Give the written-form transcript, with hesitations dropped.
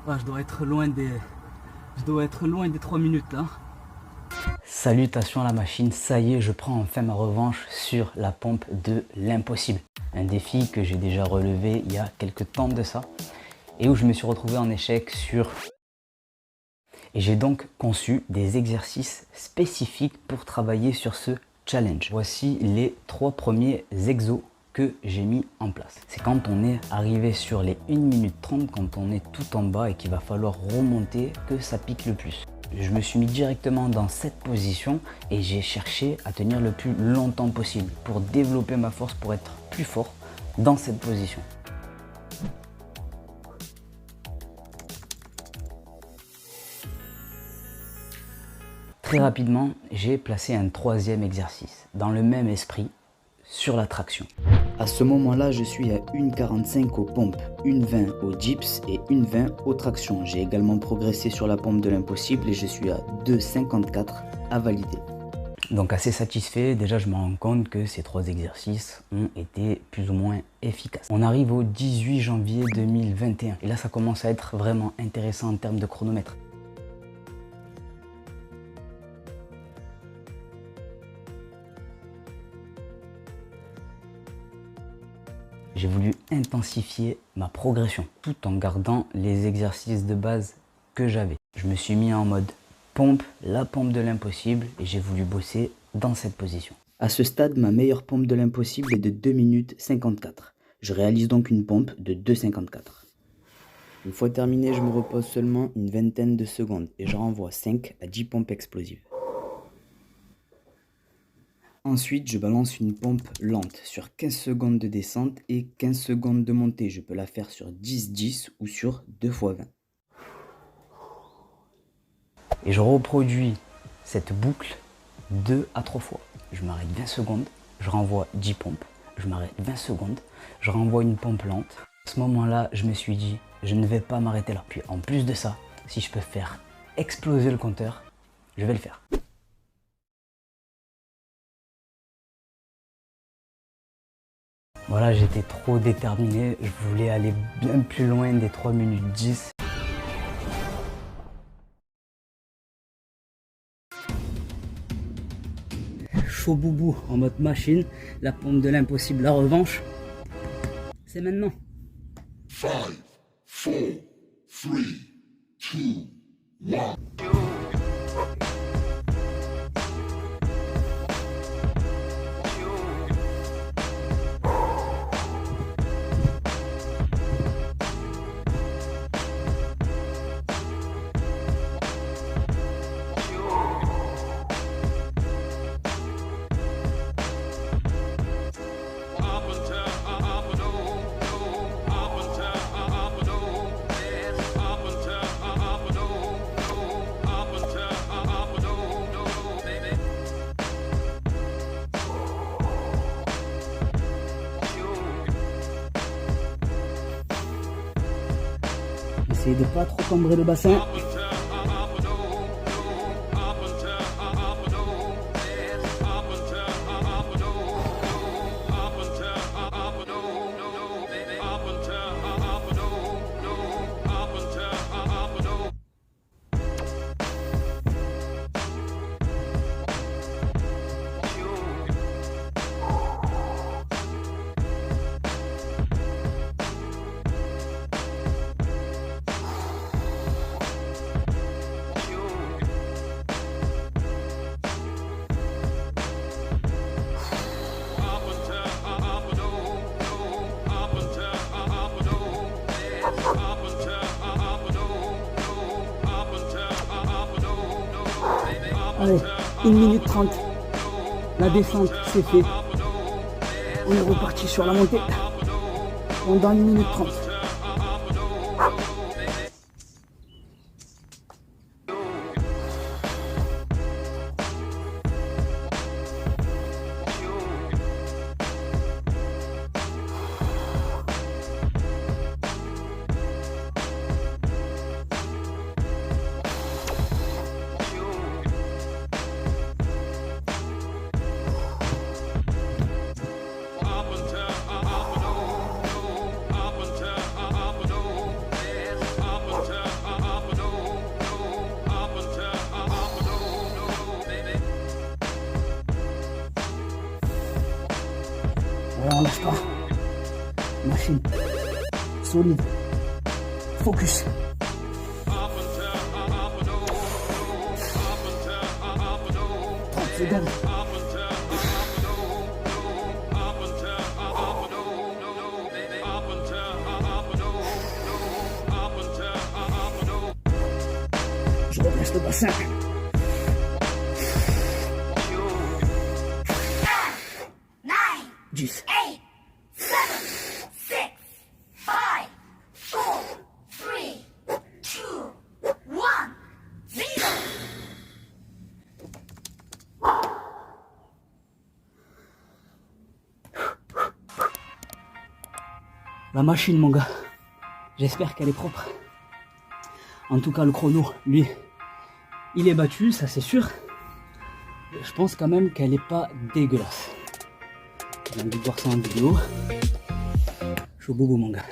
Ah, je dois être loin des 3 minutes là. Salutations la machine, ça y est, je prends enfin ma revanche sur la pompe de l'impossible. Un défi que j'ai déjà relevé il y a quelques temps de ça et où je me suis retrouvé en échec sur... Et j'ai donc conçu des exercices spécifiques pour travailler sur ce challenge. Voici les 3 premiers exos que j'ai mis en place. C'est quand on est arrivé sur les 1 minute 30, quand on est tout en bas et qu'il va falloir remonter, que ça pique le plus. Je me suis mis directement dans cette position et j'ai cherché à tenir le plus longtemps possible pour développer ma force, pour être plus fort dans cette position. Très rapidement, j'ai placé un 3e exercice dans le même esprit sur la traction. À ce moment-là, je suis à 1,45 aux pompes, 1,20 aux dips et 1,20 aux tractions. J'ai également progressé sur la pompe de l'impossible et je suis à 2,54 à valider. Donc assez satisfait, déjà je me rends compte que ces 3 exercices ont été plus ou moins efficaces. On arrive au 18 janvier 2021 et là ça commence à être vraiment intéressant en termes de chronomètre. J'ai voulu intensifier ma progression tout en gardant les exercices de base que j'avais. Je me suis mis en mode pompe, la pompe de l'impossible et j'ai voulu bosser dans cette position. À ce stade, ma meilleure pompe de l'impossible est de 2 minutes 54. Je réalise donc une pompe de 2,54. Une fois terminé, je me repose seulement une vingtaine de secondes et je renvoie 5 à 10 pompes explosives. Ensuite, je balance une pompe lente sur 15 secondes de descente et 15 secondes de montée. Je peux la faire sur 10-10 ou sur 2 x 20. Et je reproduis cette boucle 2 à 3 fois. Je m'arrête 20 secondes, je renvoie 10 pompes, je m'arrête 20 secondes, je renvoie une pompe lente. À ce moment-là, je me suis dit, je ne vais pas m'arrêter là. Puis en plus de ça, si je peux faire exploser le compteur, je vais le faire. Voilà, j'étais trop déterminé, je voulais aller bien plus loin des 3 minutes 10. Chaud boubou en mode machine, la pompe de l'impossible, la revanche. C'est maintenant. 5, 4, 3, 2, 1. Essayez de pas trop cambrer le bassin. Allez, 1 minute 30. La descente, c'est fait. On est reparti sur la montée. Pendant 1 minute 30. on lâche pas. Machine. Solide. Focus. Secondes. Je relâche le bassin. 10. 8, 7, 6, 5, 4, 3, 2, 1, 0. La machine, mon gars. J'espère qu'elle est propre. En tout cas, le chrono, lui, il est battu, ça c'est sûr. Je pense quand même qu'elle est pas dégueulasse. J'ai envie de voir ça en vidéo. Je suis au bobo, mon gars.